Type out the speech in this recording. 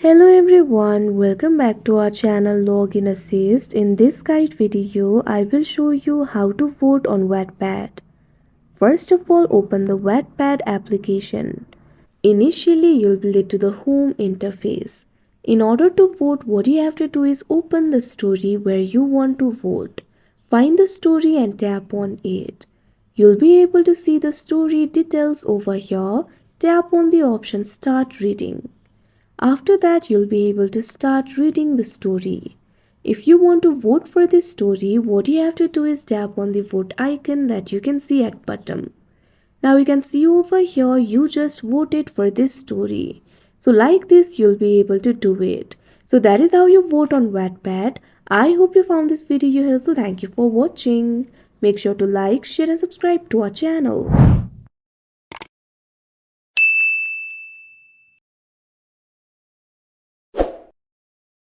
Hello everyone, welcome back to our channel Login Assist. In this guide video, I will show you how to vote on Wattpad. First of all, open the Wattpad application. Initially, you'll be led to the home interface. In order to vote, what you have to do is open the story where you want to vote. Find the story and tap on it. You'll be able to see the story details over here. Tap on the option Start Reading. After that, you'll be able to start reading the story. If you want to vote for this story, what you have to do is tap on the vote icon that you can see at bottom. Now you can see over here, you just voted for this story. So like this, you'll be able to do it. So that is how you vote on Wattpad. I hope you found this video helpful. Thank you for watching. Make sure to like, share and subscribe to our channel.